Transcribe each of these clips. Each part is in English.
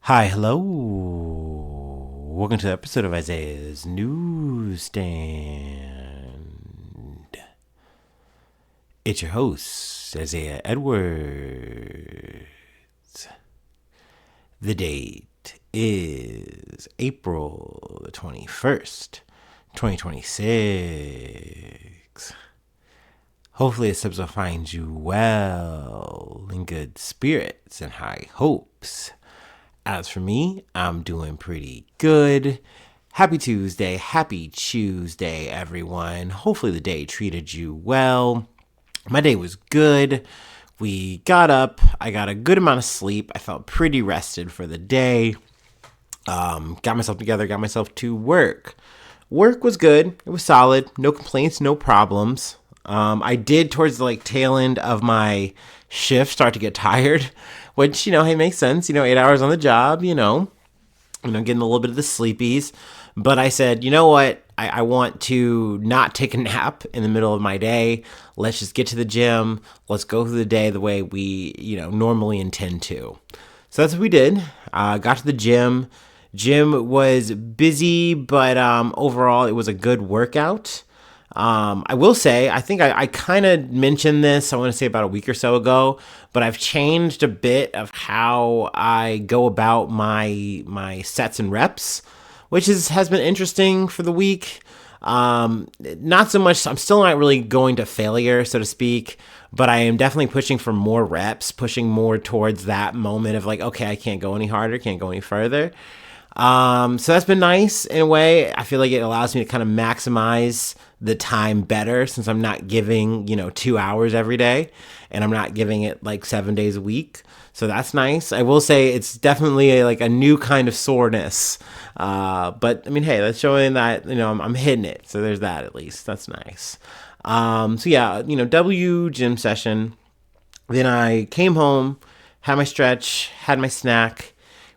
Hi, hello. Welcome to the episode of Isaiah's Newsstand. It's your host, Isaiah Edwards. The date is April the 21st, 2026. Hopefully, this episode finds you well, in good spirits, and high hopes. As for me, I'm doing pretty good. Happy Tuesday, everyone. Hopefully the day treated you well. My day was good. We got up. I got a good amount of sleep. I felt pretty rested for the day. Got myself together, got myself to work. Work was good. It was solid. No complaints, no problems. I did towards the tail end of my shift start to get tired, which, hey, makes sense. 8 hours on the job, getting a little bit of the sleepies. But I said, you know what? I want to not take a nap in the middle of my day. Let's just get to the gym. Let's go through the day the way we, normally intend to. So that's what we did. Got to the gym. Gym was busy, but overall it was a good workout. I will say, I think I kind of mentioned this, I want to say about a week or so ago, but I've changed a bit of how I go about my sets and reps, which has been interesting for the week. Not so much, I'm still not really going to failure, so to speak, but I am definitely pushing for more reps, pushing more towards that moment of okay, I can't go any harder, can't go any further. So that's been nice in a way. I feel like it allows me to kind of maximize the time better since I'm not giving, 2 hours every day and I'm not giving it 7 days a week. So that's nice. I will say it's definitely a new kind of soreness. But I mean, hey, that's showing that, I'm hitting it. So there's that at least. That's nice. So yeah, gym session. Then I came home, had my stretch, had my snack.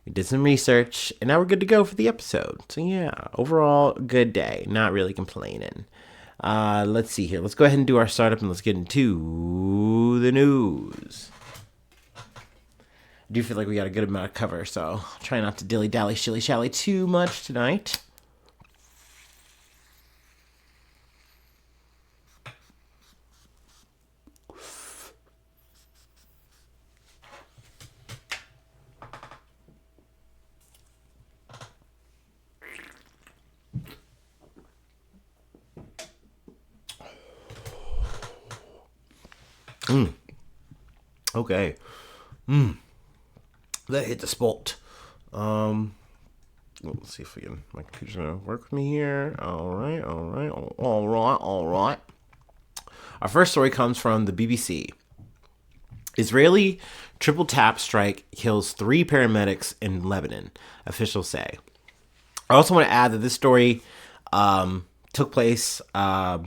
We did some research, and now we're good to go for the episode. So yeah, overall, good day. Not really complaining. Let's see here. Let's go ahead and do our startup, and let's get into the news. I do feel like we got a good amount of cover, so I'll try not to dilly-dally, shilly-shally too much tonight. Okay. That hit the spot. Let's see if my computer's gonna work with me here. All right. Our first story comes from the BBC. Israeli triple tap strike kills 3 paramedics in Lebanon, officials say. I also want to add that this story took place, or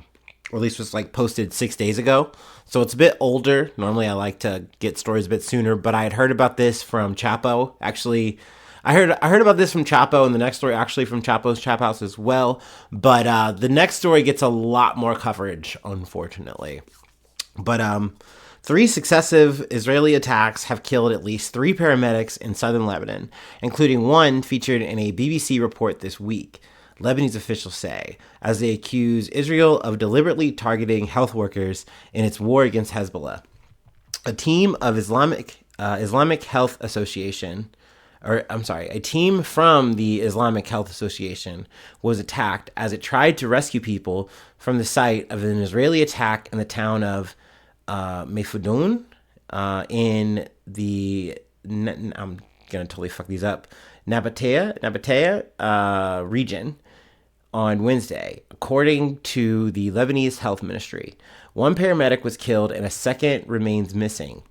at least was posted 6 days ago. So it's a bit older. Normally I like to get stories a bit sooner, but I had heard about this from Chapo. Actually, I heard about this from Chapo, and the next story actually from Chapo's Chap House as well. But the next story gets a lot more coverage, unfortunately. But 3 successive Israeli attacks have killed at least 3 paramedics in southern Lebanon, including one featured in a BBC report this week, Lebanese officials say, as they accuse Israel of deliberately targeting health workers in its war against Hezbollah. A team of Islamic Health Association, a team from the Islamic Health Association was attacked as it tried to rescue people from the site of an Israeli attack in the town of Mefudun in the, I'm going to totally fuck these up, Nabatea region on Wednesday, according to the Lebanese Health Ministry. 1 paramedic was killed and a second remains missing.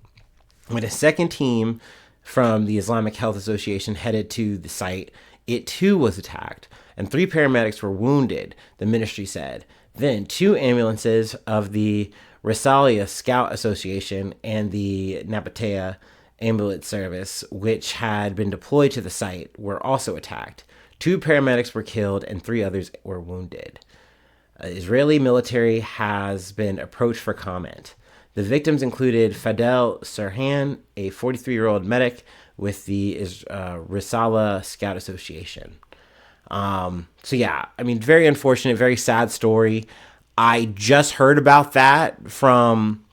When a second team from the Islamic Health Association headed to the site, it too was attacked, and 3 paramedics were wounded, the ministry said. Then 2 ambulances of the Risalia Scout Association and the Nabatea ambulance service, which had been deployed to the site, were also attacked. 2 paramedics were killed and 3 others were wounded. Israeli military has been approached for comment. The victims included Fadel Serhan, a 43-year-old medic with the Risala Scout Association. So yeah, I mean, very unfortunate, very sad story. I just heard about that from,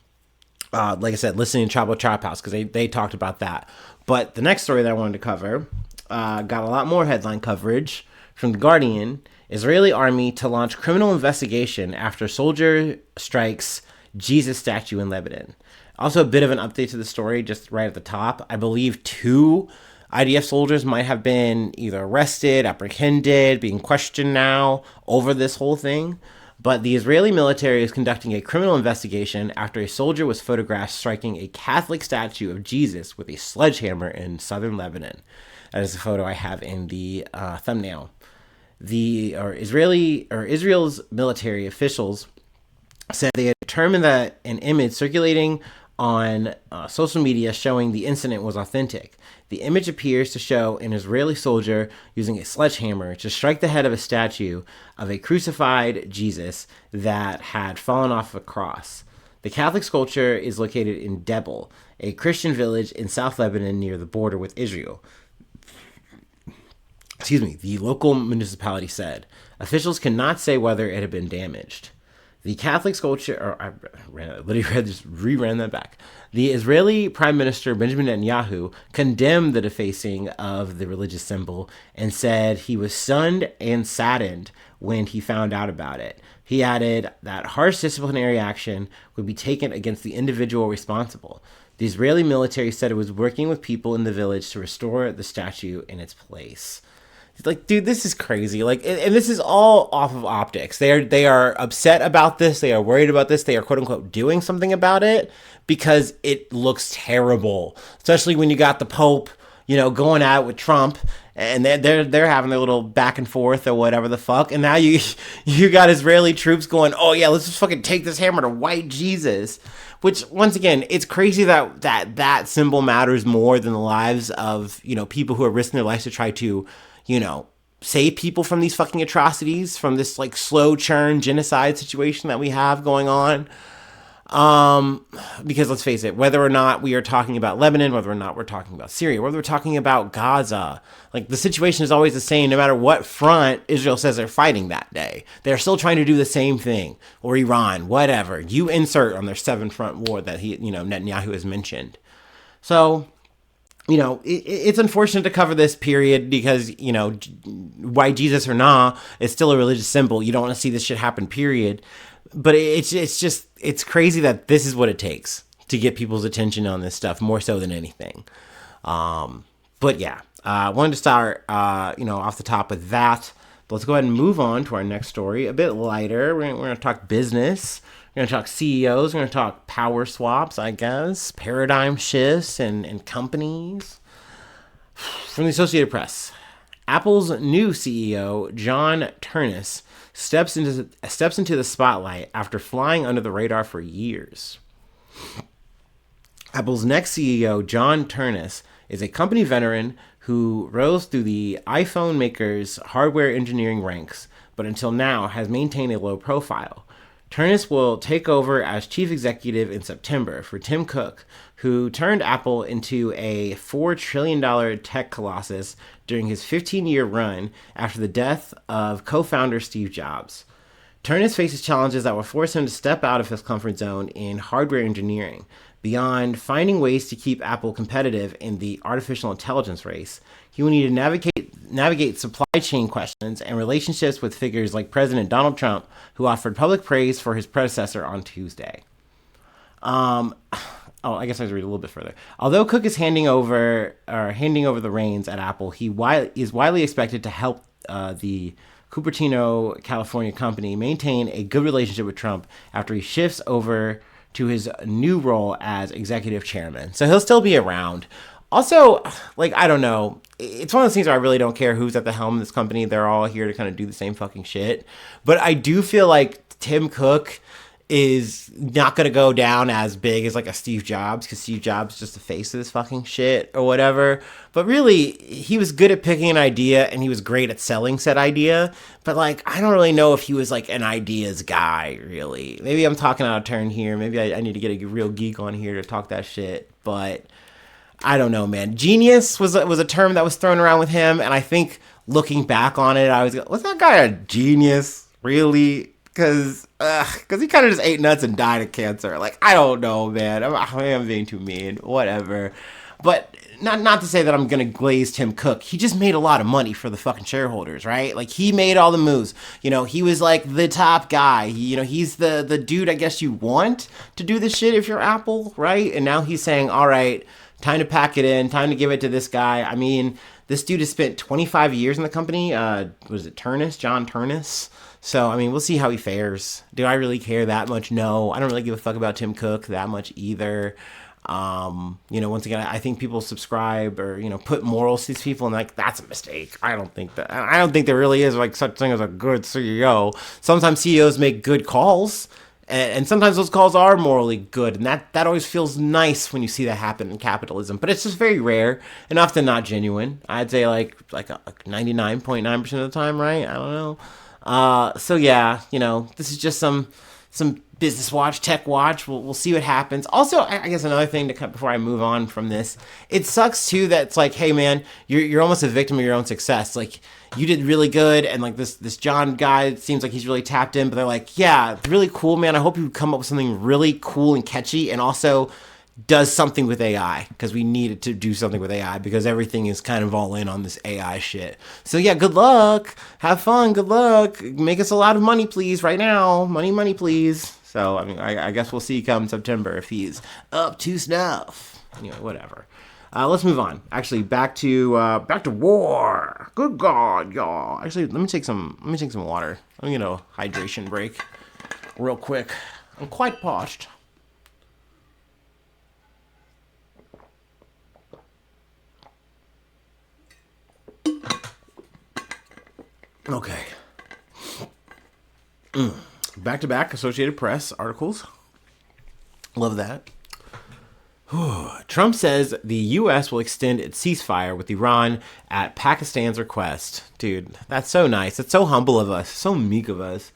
like I said, listening to Chop Chop House, because they talked about that. But the next story that I wanted to cover got a lot more headline coverage from The Guardian. Israeli army to launch criminal investigation after soldier strikes Jesus statue in Lebanon. Also, a bit of an update to the story, just right at the top. I believe 2 IDF soldiers might have been either arrested, apprehended, being questioned now over this whole thing. But the Israeli military is conducting a criminal investigation after a soldier was photographed striking a Catholic statue of Jesus with a sledgehammer in southern Lebanon. That is the photo I have in the thumbnail. Israel's military officials said they had determined that an image circulating on social media showing the incident was authentic. The image appears to show an Israeli soldier using a sledgehammer to strike the head of a statue of a crucified Jesus that had fallen off a cross. The Catholic sculpture is located in Debel, a Christian village in South Lebanon near the border with Israel. The local municipality said. Officials cannot say whether it had been damaged. The Catholic sculpture, reran that back. The Israeli Prime Minister Benjamin Netanyahu condemned the defacing of the religious symbol and said he was stunned and saddened when he found out about it. He added that harsh disciplinary action would be taken against the individual responsible. The Israeli military said it was working with people in the village to restore the statue in its place. Like, dude, this is crazy. Like, and this is all off of optics. They are upset about this. They are worried about this. They are quote unquote doing something about it because it looks terrible. Especially when you got the Pope, going out with Trump, and they're having their little back and forth or whatever the fuck. And now you got Israeli troops going, oh yeah, let's just fucking take this hammer to white Jesus. Which, once again, it's crazy that symbol matters more than the lives of people who are risking their lives to try to save people from these fucking atrocities, from this like slow churn genocide situation that we have going on. Because let's face it, whether or not we are talking about Lebanon, whether or not we're talking about Syria, whether we're talking about Gaza, like the situation is always the same no matter what front Israel says they're fighting that day. They're still trying to do the same thing, or Iran, whatever. You insert on their 7-front war that Netanyahu has mentioned. So, it's unfortunate to cover this period because, white Jesus or nah, it's still a religious symbol. You don't want to see this shit happen, period. But it's crazy that this is what it takes to get people's attention on this stuff, more so than anything. But yeah, I wanted to start, off the top with that. But let's go ahead and move on to our next story, a bit lighter. We're going to talk business. We're going to talk CEOs. We're going to talk power swaps, I guess, paradigm shifts and companies. From the Associated Press, Apple's new CEO, John Ternus, steps into the spotlight after flying under the radar for years. Apple's next CEO, John Ternus, is a company veteran who rose through the iPhone maker's hardware engineering ranks, but until now has maintained a low profile. Ternus will take over as chief executive in September for Tim Cook, who turned Apple into a $4 trillion tech colossus during his 15-year run after the death of co-founder Steve Jobs. Ternus faces challenges that will force him to step out of his comfort zone in hardware engineering. Beyond finding ways to keep Apple competitive in the artificial intelligence race, he will need to navigate supply chain questions and relationships with figures like President Donald Trump, who offered public praise for his predecessor on Tuesday. I guess I was read a little bit further. Although Cook is handing over the reins at Apple, he is widely expected to help the Cupertino, California company maintain a good relationship with Trump after he shifts over to his new role as executive chairman. So he'll still be around. Also, I don't know. It's one of those things where I really don't care who's at the helm of this company. They're all here to kind of do the same fucking shit. But I do feel like Tim Cook is not going to go down as big as like a Steve Jobs, because Steve Jobs is just the face of this fucking shit or whatever. But really, he was good at picking an idea and he was great at selling said idea. But like, I don't really know if he was like an ideas guy, really. Maybe I'm talking out of turn here. Maybe I need to get a real geek on here to talk that shit. But I don't know, man. Genius was a term that was thrown around with him. And I think looking back on it, was that guy a genius? Really? Because he kind of just ate nuts and died of cancer. Like, I don't know, man. I'm being too mean. Whatever. But not to say that I'm going to glaze Tim Cook. He just made a lot of money for the fucking shareholders, right? Like, he made all the moves. You know, he was like the top guy. He's the dude I guess you want to do this shit if you're Apple, right? And now he's saying, all right, time to pack it in. Time to give it to this guy. I mean, this dude has spent 25 years in the company. Was it Turnus? John Turnus? So, I mean, we'll see how he fares. Do I really care that much? No. I don't really give a fuck about Tim Cook that much either. Once again, I think people subscribe or, put morals to these people, and like, that's a mistake. I don't think there really is like such thing as a good CEO. Sometimes CEOs make good calls, and sometimes those calls are morally good, and that always feels nice when you see that happen in capitalism. But it's just very rare and often not genuine. I'd say like 99.9% of the time, right? I don't know. So yeah, this is just some business watch, tech watch. We'll see what happens. Also, I guess another thing to cut before I move on from this, it sucks too that it's like, hey man, you're almost a victim of your own success. Like, you did really good, and like this John guy, it seems like he's really tapped in, but they're like, yeah, really cool, man. I hope you come up with something really cool and catchy, and also does something with AI, because we needed to do something with AI because everything is kind of all in on this AI shit. So yeah, good luck. Have fun. Good luck. Make us a lot of money, please, right now. Money, please. So, I mean, I guess we'll see come September if he's up to snuff. Anyway, whatever. Let's move on. Actually, back to war. Good God, y'all. Actually, let me take some water. Let me get a hydration break real quick. I'm quite parched. Okay. Back-to-back Associated Press articles. Love that. Trump says the U.S. will extend its ceasefire with Iran at Pakistan's request. Dude, that's so nice. That's so humble of us. So meek of us.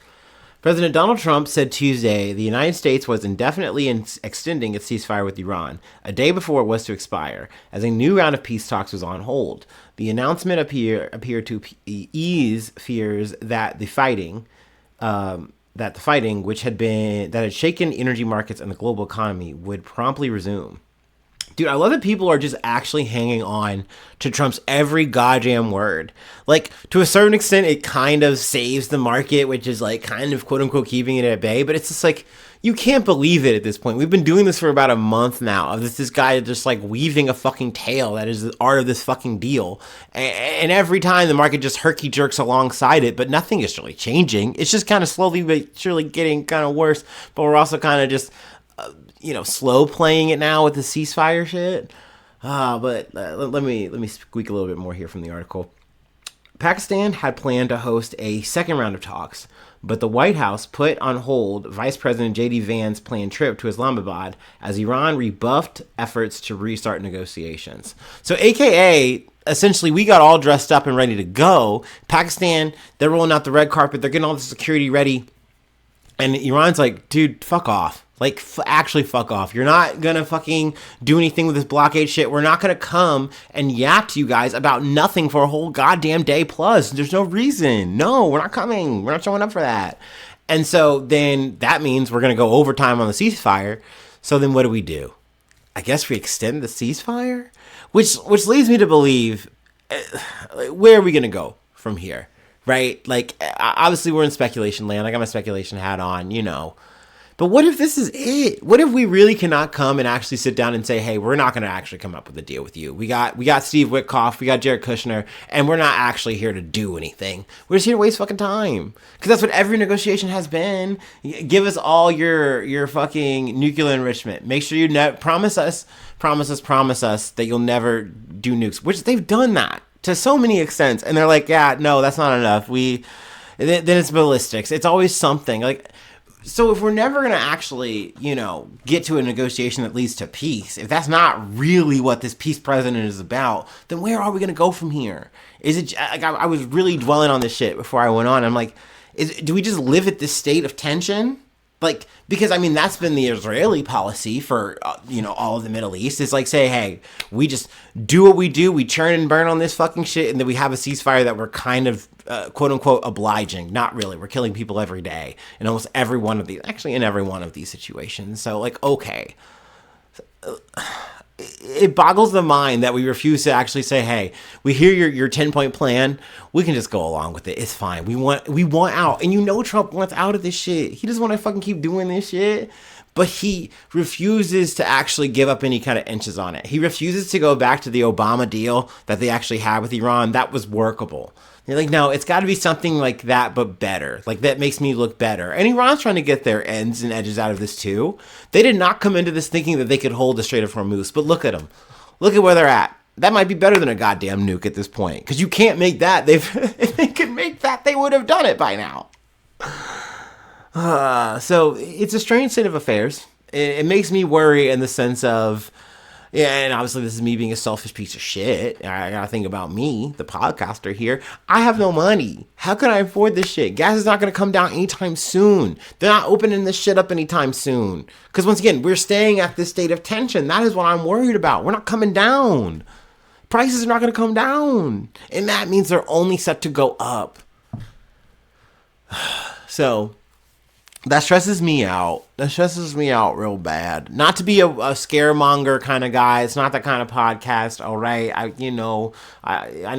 President Donald Trump said Tuesday the United States was indefinitely extending its ceasefire with Iran, a day before it was to expire, as a new round of peace talks was on hold. The announcement appeared to ease fears that the fighting, which had shaken energy markets and the global economy, would promptly resume. Dude, I love that people are just actually hanging on to Trump's every goddamn word. Like, to a certain extent, it kind of saves the market, which is like kind of quote unquote keeping it at bay. But it's just like, you can't believe it at this point. We've been doing this for about a month now. Of this guy just like weaving a fucking tale that is the art of this fucking deal. And every time the market just herky jerks alongside it, but nothing is really changing. It's just kind of slowly but surely getting kind of worse. But we're also kind of just slow playing it now with the ceasefire shit. But let me squeak a little bit more here from the article. Pakistan had planned to host a second round of talks, but the White House put on hold Vice President J.D. Vance's planned trip to Islamabad as Iran rebuffed efforts to restart negotiations. So AKA, essentially, we got all dressed up and ready to go. Pakistan, they're rolling out the red carpet. They're getting all the security ready. And Iran's like, dude, fuck off. Like, actually fuck off. You're not gonna fucking do anything with this blockade shit. We're not gonna come and yap to you guys about nothing for a whole goddamn day plus. There's no reason. No, we're not coming. We're not showing up for that. And so then that means we're gonna go overtime on the ceasefire. So then what do? I guess we extend the ceasefire? Which leads me to believe, where are we gonna go from here? Right? Like, obviously we're in speculation land. I got my speculation hat on, But what if this is it? What if we really cannot come and actually sit down and say, hey, we're not going to actually come up with a deal with you. We got Steve Witkoff, we got Jared Kushner, and we're not actually here to do anything. We're just here to waste fucking time. Because that's what every negotiation has been. Give us all your fucking nuclear enrichment. Make sure you promise us that you'll never do nukes. Which they've done that to so many extents. And they're like, yeah, no, that's not enough. Then it's ballistics. It's always something. Like, So if we're never going to actually, get to a negotiation that leads to peace, if that's not really what this peace president is about, then where are we going to go from here? Is it like I was really dwelling on this shit before I went on. I'm like, do we just live at this state of tension? Like, because I mean, that's been the Israeli policy for, all of the Middle East. It's like, say, hey, we just do what we do. We churn and burn on this fucking shit. And then we have a ceasefire that we're kind of, quote unquote, obliging. Not really. We're killing people every day in almost every one of these, actually in every one of these situations. So like, okay. It boggles the mind that we refuse to actually say, hey, we hear your 10-point plan. We can just go along with it. It's fine. We want out. And Trump wants out of this shit. He doesn't want to fucking keep doing this shit. But he refuses to actually give up any kind of inches on it. He refuses to go back to the Obama deal that they actually had with Iran. That was workable. They're like, no, it's got to be something like that, but better. Like, that makes me look better. And Iran's trying to get their ends and edges out of this, too. They did not come into this thinking that they could hold the Strait of Hormuz. But look at them. Look at where they're at. That might be better than a goddamn nuke at this point. Because you can't make that. If they could make that, they would have done it by now. So, it's a strange state of affairs. It makes me worry in the sense of... Yeah, and obviously this is me being a selfish piece of shit. I gotta think about me, the podcaster here. I have no money. How can I afford this shit? Gas is not gonna come down anytime soon. They're not opening this shit up anytime soon. Because once again, we're staying at this state of tension. That is what I'm worried about. We're not coming down. Prices are not gonna come down. And that means they're only set to go up. So... that stresses me out. That stresses me out real bad. Not to be a scaremonger kind of guy. It's not that kind of podcast. All right. I know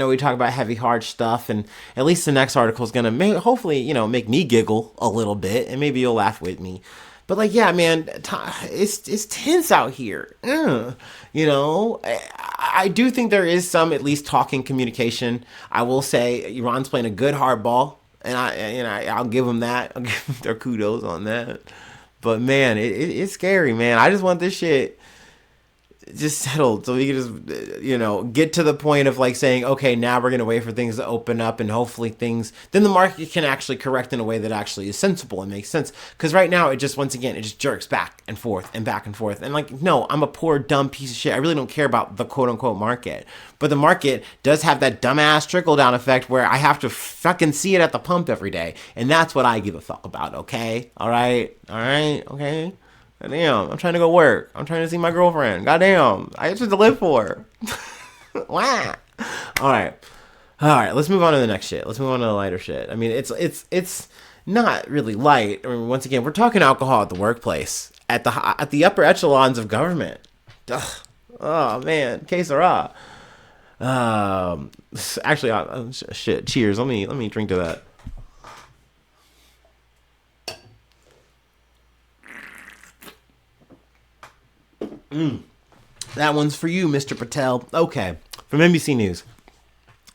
we talk about heavy, hard stuff, and at least the next article is going to hopefully, make me giggle a little bit, and maybe you'll laugh with me. But like, yeah, man, it's tense out here. I do think there is some, at least, talking communication. I will say Iran's playing a good hardball. And I'll give them that. I'll give them their kudos on that. But man, it's scary, man. I just want this shit just settled so we can just, get to the point of like saying, okay, now we're going to wait for things to open up and hopefully then the market can actually correct in a way that actually is sensible and makes sense. Because right now it just jerks back and forth and back and forth. And like, no, I'm a poor, dumb piece of shit. I really don't care about the quote unquote market. But the market does have that dumbass trickle down effect where I have to fucking see it at the pump every day. And that's what I give a fuck about. Okay. All right. Okay. Goddamn, I'm trying to go work. I'm trying to see my girlfriend. Goddamn, I have to live for. Wow. All right. Let's move on to the next shit. Let's move on to the lighter shit. I mean, it's not really light. I mean, once again, we're talking alcohol at the workplace, at the upper echelons of government. Ugh. Oh man, que sera. Actually, shit. Cheers. Let me drink to that. That one's for you, Mr. Patel. Okay, from NBC News.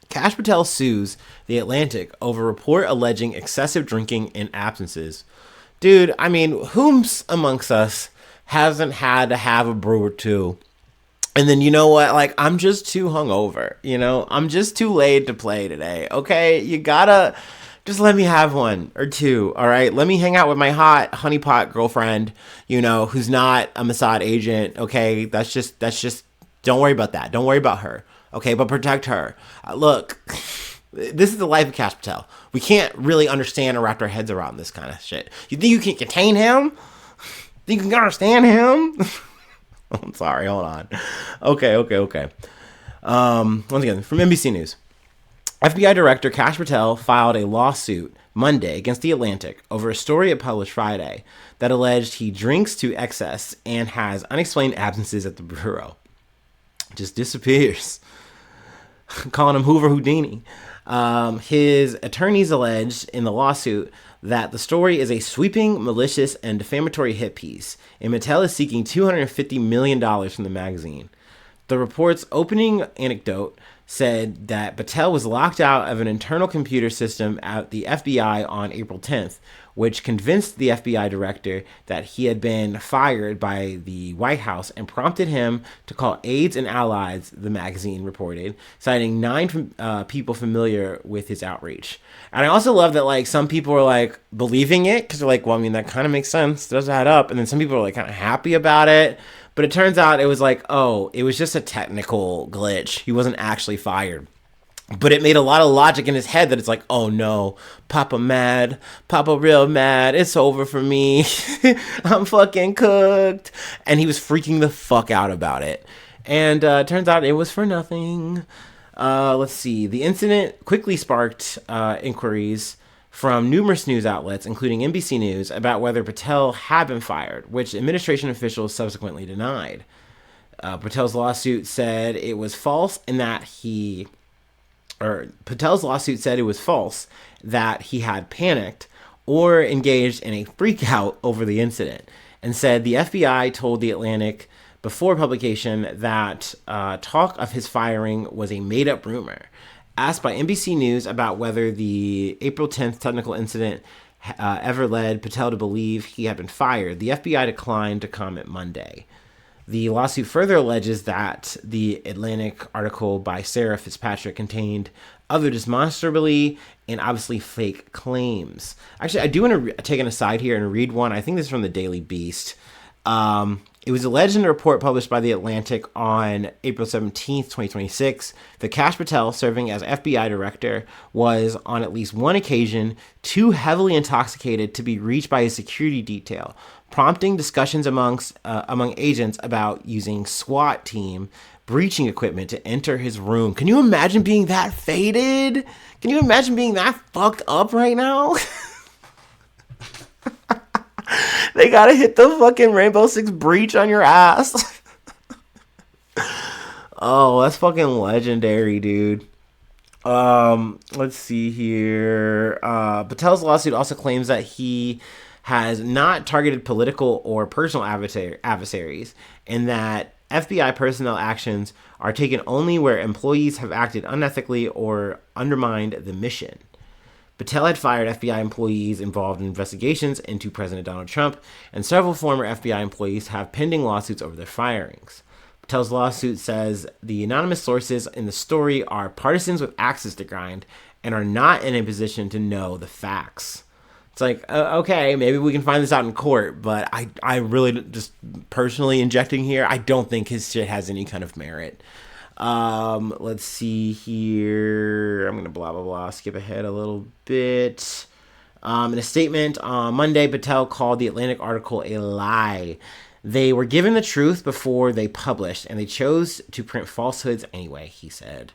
Kash Patel sues The Atlantic over report alleging excessive drinking and absences. Dude, I mean, whom's amongst us hasn't had to have a brew or two? And then, you know what? Like, I'm just too hungover. I'm just too laid to play today. Okay, you gotta... just let me have one or two, all right? Let me hang out with my hot honeypot girlfriend, who's not a Mossad agent, okay? That's just, don't worry about that. Don't worry about her, okay? But protect her. Look, this is the life of Kash Patel. We can't really understand or wrap our heads around this kind of shit. You think you can contain him? Think you can understand him? I'm sorry, hold on. Okay. Once again, from NBC News. FBI Director Kash Patel filed a lawsuit Monday against The Atlantic over a story it published Friday that alleged he drinks to excess and has unexplained absences at the bureau. Just disappears. Calling him Hoover Houdini. His attorneys alleged in the lawsuit that the story is a sweeping, malicious, and defamatory hit piece, and Patel is seeking $250 million from the magazine. The report's opening anecdote said that Patel was locked out of an internal computer system at the FBI on April 10th, which convinced the FBI director that he had been fired by the White House and prompted him to call aides and allies, the magazine reported, citing 9 people familiar with his outreach. And I also love that, like, some people are, like, believing it because they're like, well, I mean, that kind of makes sense. It does add up. And then some people are, like, kind of happy about it. But it turns out it was like, oh, it was just a technical glitch. He wasn't actually fired. But it made a lot of logic in his head that it's like, oh no, Papa mad, Papa real mad, it's over for me, I'm fucking cooked. And he was freaking the fuck out about it. And turns out it was for nothing. Let's see. The incident quickly sparked inquiries from numerous news outlets, including NBC News, about whether Patel had been fired, which administration officials subsequently denied. Patel's lawsuit said it was false that he had panicked or engaged in a freak out over the incident, and said the FBI told The Atlantic before publication that talk of his firing was a made-up rumor. Asked by NBC News about whether the April 10th technical incident ever led Patel to believe he had been fired, the FBI declined to comment Monday. The lawsuit further alleges that the Atlantic article by Sarah Fitzpatrick contained other demonstrably and obviously fake claims. Actually, I do want to take an aside here and read one. I think this is from the Daily Beast. It was alleged in a report published by The Atlantic on April 17th, 2026, that Kash Patel, serving as FBI director, was on at least one occasion too heavily intoxicated to be reached by a security detail, prompting discussions among agents about using SWAT team breaching equipment to enter his room. Can you imagine being that faded? Can you imagine being that fucked up right now? They gotta hit the fucking Rainbow Six breach on your ass. Oh, that's fucking legendary, dude. Let's see here. Patel's lawsuit also claims that he has not targeted political or personal adversaries, and that FBI personnel actions are taken only where employees have acted unethically or undermined the mission. Patel had fired FBI employees involved in investigations into President Donald Trump, and several former FBI employees have pending lawsuits over their firings. Patel's lawsuit says the anonymous sources in the story are partisans with axes to grind and are not in a position to know the facts. It's like, okay, maybe we can find this out in court, but I really, just personally injecting here, I don't think his shit has any kind of merit. Let's see here. I'm going to blah, blah, blah. Skip ahead a little bit. In a statement on Monday, Patel called the Atlantic article a lie. They were given the truth before they published, and they chose to print falsehoods anyway, he said.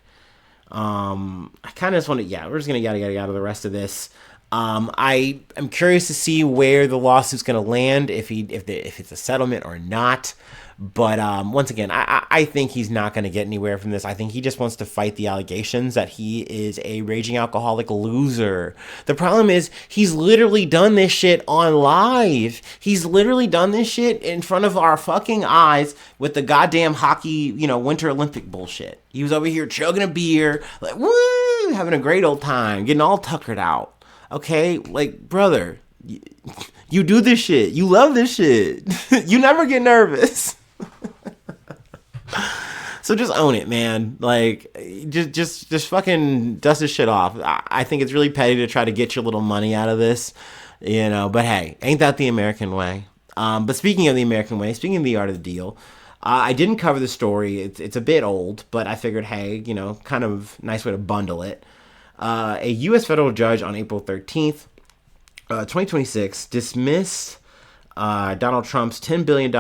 I kind of just want to, we're just going to yada the rest of this. I am curious to see where the lawsuit's going to land, if it's a settlement or not. But once again, I think he's not going to get anywhere from this. I think he just wants to fight the allegations that he is a raging alcoholic loser. The problem is he's literally done this shit on live. He's literally done this shit in front of our fucking eyes with the goddamn hockey, Winter Olympic bullshit. He was over here chugging a beer, like, woo, having a great old time, getting all tuckered out. Okay, like, brother, you do this shit. You love this shit. You never get nervous. So just own it, man. Like, just fucking dust this shit off. I think it's really petty to try to get your little money out of this, but hey, ain't that the American way? But speaking of the American way, speaking of the art of the deal, I didn't cover the story. It's a bit old, but I figured, hey, kind of nice way to bundle it. A U.S. federal judge on April 13th, 2026, dismissed Donald Trump's $10 billion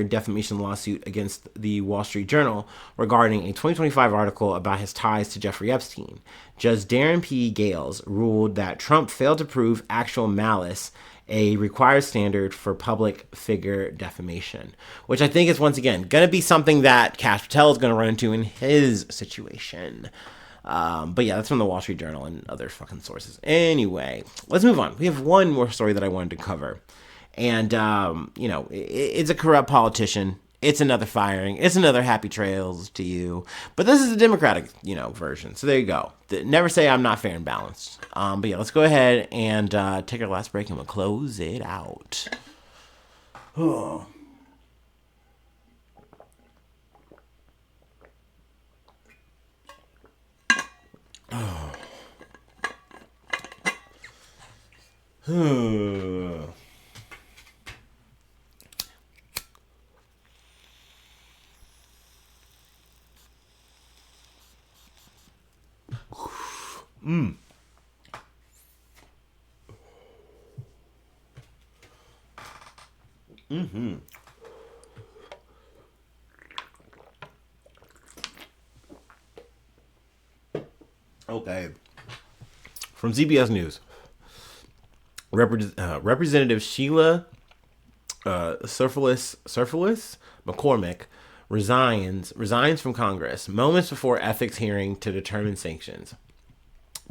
defamation lawsuit against the Wall Street Journal regarding a 2025 article about his ties to Jeffrey Epstein. Judge Darren P. Gales ruled that Trump failed to prove actual malice, a required standard for public figure defamation, which I think is, once again, going to be something that Kash Patel is going to run into in his situation. But yeah, that's from the Wall Street Journal and other fucking sources. Anyway, let's move on. We have one more story that I wanted to cover. And, it's a corrupt politician. It's another firing. It's another happy trails to you. But this is a Democratic, version. So there you go. Never say I'm not fair and balanced. But yeah, let's go ahead and take our last break and we'll close it out. Oh. Okay. From CBS News, Representative Sheila Cherfilus-McCormick resigns from Congress moments before ethics hearing to determine sanctions.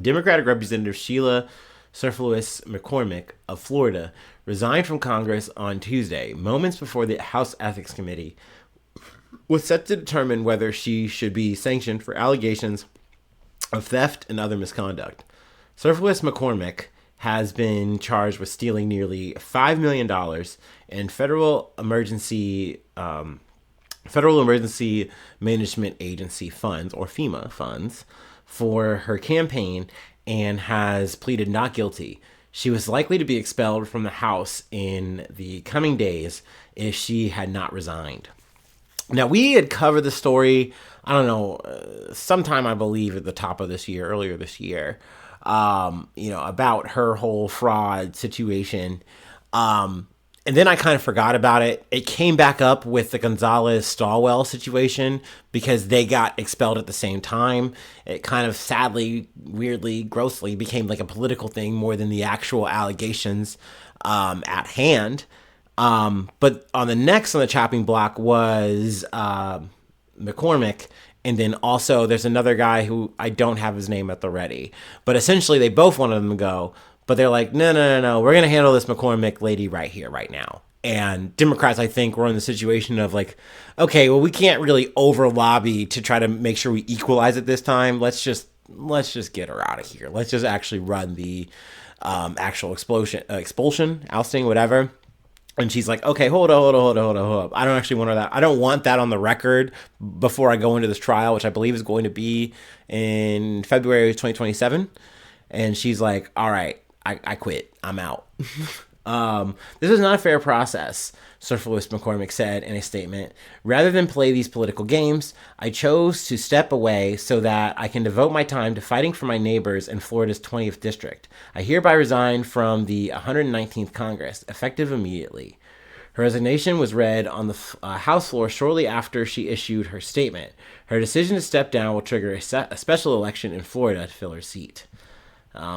Democratic Representative Sheila Cherfilus-McCormick of Florida resigned from Congress on Tuesday, moments before the House Ethics Committee was set to determine whether she should be sanctioned for allegations of theft and other misconduct. Cherfilus-McCormick has been charged with stealing nearly $5 million in Federal Emergency Management Agency funds, or FEMA funds, for her campaign and has pleaded not guilty. She was likely to be expelled from the House in the coming days if she had not resigned. Now, we had covered the story, I don't know, sometime I believe at the top of this year, earlier this year, about her whole fraud situation. And then I kind of forgot about it. It came back up with the Gonzalez-Stilwell situation because they got expelled at the same time. It kind of sadly, weirdly, grossly became like a political thing more than the actual allegations at hand. But on the chopping block was McCormick. And then also there's another guy who I don't have his name at the ready. But essentially they both wanted them to go. But they're like, no. We're going to handle this McCormick lady right here, right now. And Democrats, I think, were in the situation of like, okay, well, we can't really over lobby to try to make sure we equalize it this time. Let's just get her out of here. Let's just actually run the actual expulsion, ousting, whatever. And she's like, okay, hold up. I don't actually want that. I don't want that on the record before I go into this trial, which I believe is going to be in February 2027. And she's like, all right, I quit. I'm out. This is not a fair process, Cherfilus-McCormick said in a statement. Rather than play these political games, I chose to step away so that I can devote my time to fighting for my neighbors in Florida's 20th district. I hereby resign from the 119th Congress, effective immediately. Her resignation was read on the House floor shortly after she issued her statement. Her decision to step down will trigger a special election in Florida to fill her seat.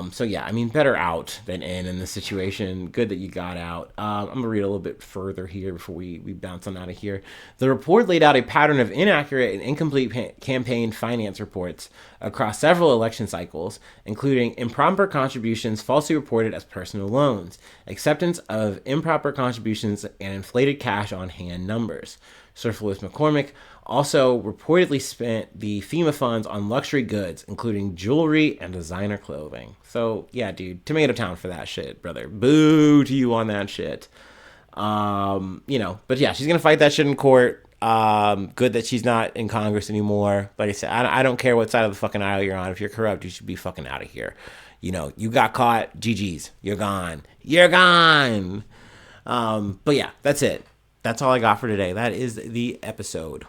So yeah, I mean, better out than in this situation. Good that you got out. I'm going to read a little bit further here before we bounce on out of here. The report laid out a pattern of inaccurate and incomplete campaign finance reports across several election cycles, including improper contributions falsely reported as personal loans, acceptance of improper contributions, and inflated cash on hand numbers. Cherfilus-McCormick also reportedly spent the FEMA funds on luxury goods, including jewelry and designer clothing. So, yeah, dude, tomato town for that shit, brother. Boo to you on that shit. But yeah, she's going to fight that shit in court. Good that she's not in Congress anymore. Like I said, I don't care what side of the fucking aisle you're on. If you're corrupt, you should be fucking out of here. You got caught. GG's. You're gone. You're gone. But yeah, that's it. That's all I got for today. That is the episode.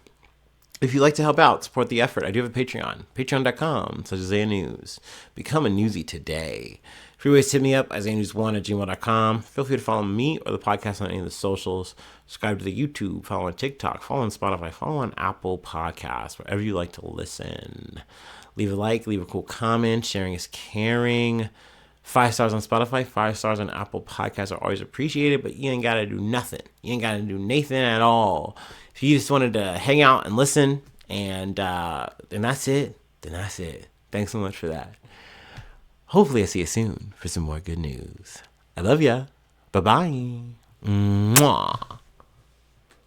If you'd like to help out, support the effort, I do have a Patreon. Patreon.com/IsaiahNews. Become a newsie today. Free ways to hit me up, IsaiahNews1@gmail.com. Feel free to follow me or the podcast on any of the socials. Subscribe to the YouTube, follow on TikTok, follow on Spotify, follow on Apple Podcasts, wherever you like to listen. Leave a like, leave a cool comment. Sharing is caring. 5 stars on Spotify, 5 stars on Apple Podcasts are always appreciated, but you ain't got to do nothing. You ain't got to do Nathan at all. If you just wanted to hang out and listen, and that's it, then that's it. Thanks so much for that. Hopefully I see you soon for some more good news. I love ya. Bye-bye. Mwah.